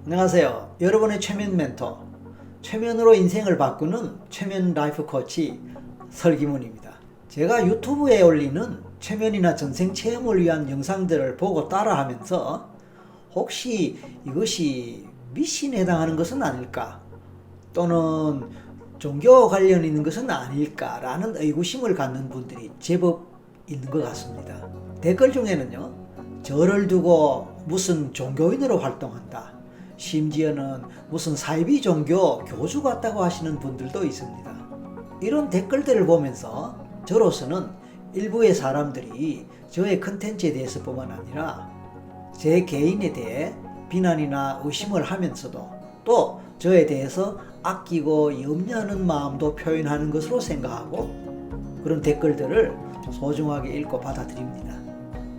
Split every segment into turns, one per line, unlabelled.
안녕하세요. 여러분의 최면 멘토, 최면으로 인생을 바꾸는 최면 라이프 코치 설기문입니다. 제가 유튜브에 올리는 최면이나 전생 체험을 위한 영상들을 보고 따라하면서 혹시 이것이 미신에 해당하는 것은 아닐까, 또는 종교 관련 있는 것은 아닐까라는 의구심을 갖는 분들이 제법 있는 것 같습니다. 댓글 중에는요, 저를 두고 무슨 종교인으로 활동한다, 심지어는 무슨 사이비 종교 교주 같다고 하시는 분들도 있습니다. 이런 댓글들을 보면서 저로서는 일부의 사람들이 저의 컨텐츠에 대해서 뿐만 아니라 제 개인에 대해 비난이나 의심을 하면서도 또 저에 대해서 아끼고 염려하는 마음도 표현하는 것으로 생각하고 그런 댓글들을 소중하게 읽고 받아들입니다.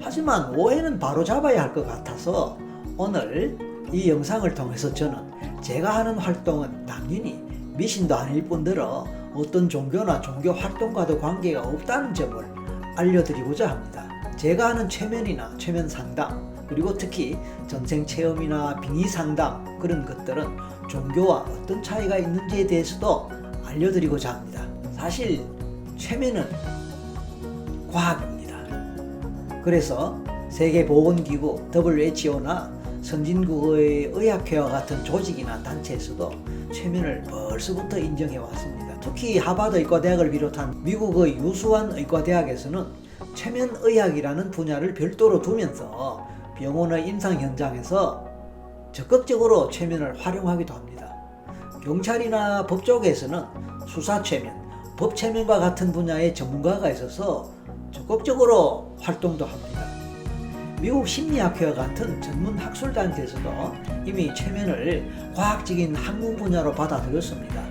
하지만 오해는 바로 잡아야 할 것 같아서 오늘 이 영상을 통해서 저는 제가 하는 활동은 당연히 미신도 아닐 뿐더러 어떤 종교나 종교 활동과도 관계가 없다는 점을 알려드리고자 합니다. 제가 하는 최면이나 최면 상담, 그리고 특히 전생 체험이나 빙의 상담, 그런 것들은 종교와 어떤 차이가 있는지에 대해서도 알려드리고자 합니다. 사실 최면은 과학입니다. 그래서 세계보건기구 WHO나 선진국의 의학회와 같은 조직이나 단체에서도 최면을 벌써부터 인정해 왔습니다. 특히 하버드 의과대학을 비롯한 미국의 유수한 의과대학에서는 최면의학이라는 분야를 별도로 두면서 병원의 임상 현장에서 적극적으로 최면을 활용하기도 합니다. 경찰이나 법 쪽에서는 수사 최면, 법 최면과 같은 분야의 전문가가 있어서 적극적으로 활동도 합니다. 미국 심리학회와 같은 전문 학술단체에서도 이미 최면을 과학적인 학문 분야로 받아들였습니다.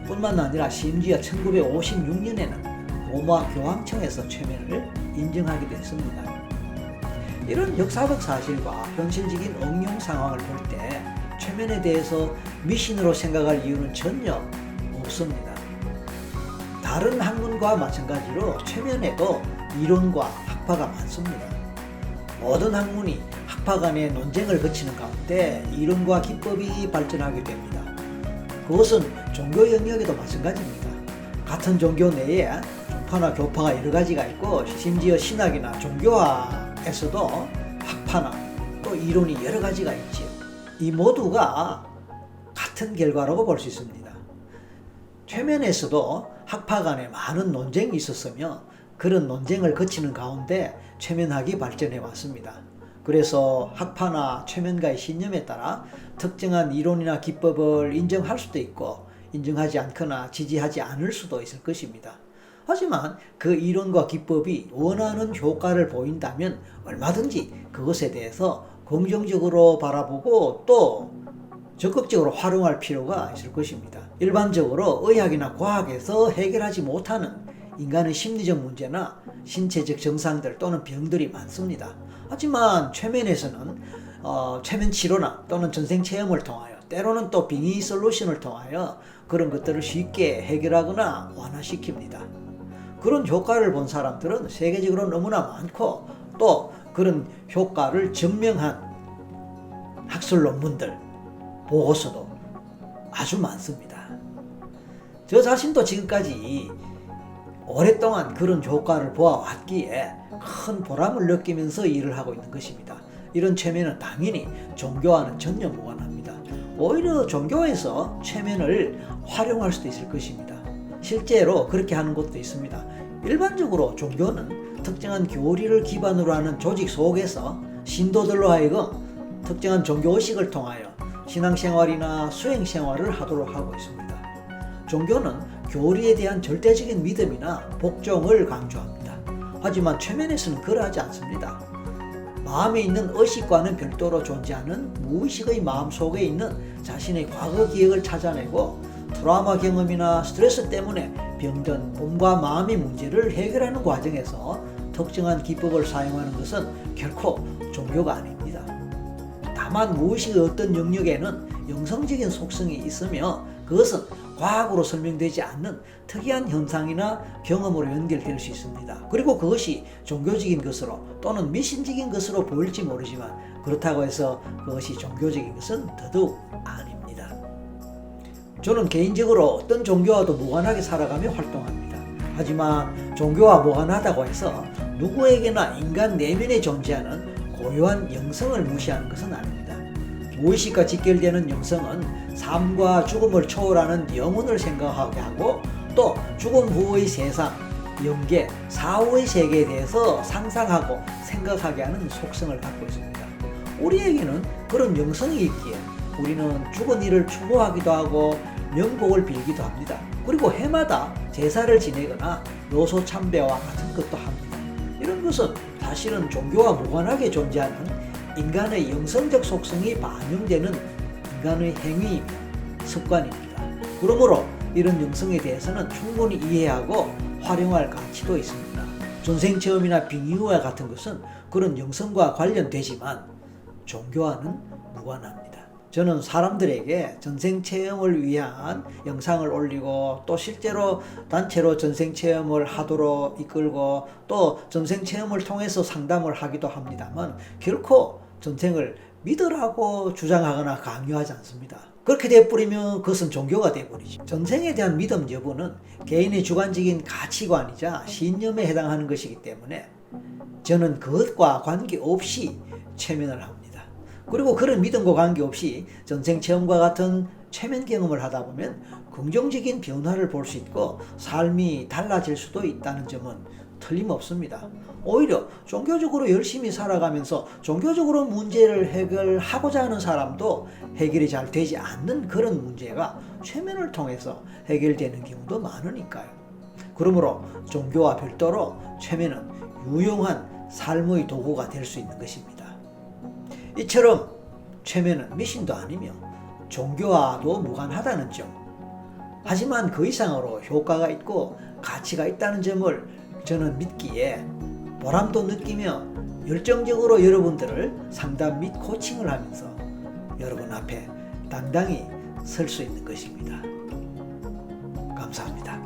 뿐만 아니라 심지어 1956년에는 로마 교황청에서 최면을 인정하기도 했습니다. 이런 역사적 사실과 현실적인 응용 상황을 볼 때 최면에 대해서 미신으로 생각할 이유는 전혀 없습니다. 다른 학문과 마찬가지로 최면에도 이론과 학파가 많습니다. 모든 학문이 학파 간의 논쟁을 거치는 가운데 이론과 기법이 발전하게 됩니다. 그것은 종교 영역에도 마찬가지입니다. 같은 종교 내에 종파나 교파가 여러 가지가 있고 심지어 신학이나 종교화에서도 학파나 또 이론이 여러 가지가 있지요. 이 모두가 같은 결과라고 볼 수 있습니다. 최면에서도 학파 간에 많은 논쟁이 있었으며 그런 논쟁을 거치는 가운데 최면학이 발전해 왔습니다. 그래서 학파나 최면가의 신념에 따라 특정한 이론이나 기법을 인정할 수도 있고 인정하지 않거나 지지하지 않을 수도 있을 것입니다. 하지만 그 이론과 기법이 원하는 효과를 보인다면 얼마든지 그것에 대해서 긍정적으로 바라보고 또 적극적으로 활용할 필요가 있을 것입니다. 일반적으로 의학이나 과학에서 해결하지 못하는 인간의 심리적 문제나 신체적 증상들 또는 병들이 많습니다. 하지만 최면에서는 최면 치료나 또는 전생 체험을 통하여 때로는 또 빙의 솔루션을 통하여 그런 것들을 쉽게 해결하거나 완화시킵니다. 그런 효과를 본 사람들은 세계적으로 너무나 많고 또 그런 효과를 증명한 학술 논문들, 보고서도 아주 많습니다. 저 자신도 지금까지 오랫동안 그런 효과를 보아왔기에 큰 보람을 느끼면서 일을 하고 있는 것입니다. 이런 최면은 당연히 종교와는 전혀 무관합니다. 오히려 종교에서 최면을 활용할 수도 있을 것입니다. 실제로 그렇게 하는 곳도 있습니다. 일반적으로 종교는 특정한 교리를 기반으로 하는 조직 속에서 신도들로 하여금 특정한 종교의식을 통하여 신앙생활이나 수행생활을 하도록 하고 있습니다. 종교는 교리에 대한 절대적인 믿음이나 복종을 강조합니다. 하지만 최면에서는 그러하지 않습니다. 마음에 있는 의식과는 별도로 존재하는 무의식의 마음속에 있는 자신의 과거 기억을 찾아내고 트라우마 경험이나 스트레스 때문에 병든 몸과 마음의 문제를 해결하는 과정에서 특정한 기법을 사용하는 것은 결코 종교가 아닙니다. 다만 무의식의 어떤 영역에는 영성적인 속성이 있으며 그것은 과학으로 설명되지 않는 특이한 현상이나 경험으로 연결될 수 있습니다. 그리고 그것이 종교적인 것으로 또는 미신적인 것으로 보일지 모르지만 그렇다고 해서 그것이 종교적인 것은 더더욱 아닙니다. 저는 개인적으로 어떤 종교와도 무관하게 살아가며 활동합니다. 하지만 종교와 무관하다고 해서 누구에게나 인간 내면에 존재하는 고유한 영성을 무시하는 것은 아닙니다. 무의식과 직결되는 영성은 삶과 죽음을 초월하는 영혼을 생각하게 하고 또 죽음 후의 세상, 영계, 사후의 세계에 대해서 상상하고 생각하게 하는 속성을 갖고 있습니다. 우리에게는 그런 영성이 있기에 우리는 죽은 이를 추모하기도 하고 명복을 빌기도 합니다. 그리고 해마다 제사를 지내거나 묘소 참배와 같은 것도 합니다. 이런 것은 사실은 종교와 무관하게 존재하는 인간의 영성적 속성이 반영되는 인간의 행위이며 습관입니다. 그러므로 이런 영성에 대해서는 충분히 이해하고 활용할 가치도 있습니다. 전생체험이나 빙의와 같은 것은 그런 영성과 관련되지만 종교와는 무관합니다. 저는 사람들에게 전생체험을 위한 영상을 올리고 또 실제로 단체로 전생체험을 하도록 이끌고 또 전생체험을 통해서 상담을 하기도 합니다만 결코 전생을 믿으라고 주장하거나 강요하지 않습니다. 그렇게 돼버리면 그것은 종교가 돼버리죠. 전생에 대한 믿음 여부는 개인의 주관적인 가치관이자 신념에 해당하는 것이기 때문에 저는 그것과 관계없이 최면을 합니다. 그리고 그런 믿음과 관계없이 전생 체험과 같은 최면 경험을 하다 보면 긍정적인 변화를 볼 수 있고 삶이 달라질 수도 있다는 점은 틀림없습니다. 오히려 종교적으로 열심히 살아가면서 종교적으로 문제를 해결하고자 하는 사람도 해결이 잘 되지 않는 그런 문제가 최면을 통해서 해결되는 경우도 많으니까요. 그러므로 종교와 별도로 최면은 유용한 삶의 도구가 될 수 있는 것입니다. 이처럼 최면은 미신도 아니며 종교와도 무관하다는 점, 하지만 그 이상으로 효과가 있고 가치가 있다는 점을 저는 믿기에 보람도 느끼며 열정적으로 여러분들을 상담 및 코칭을 하면서 여러분 앞에 당당히 설 수 있는 것입니다. 감사합니다.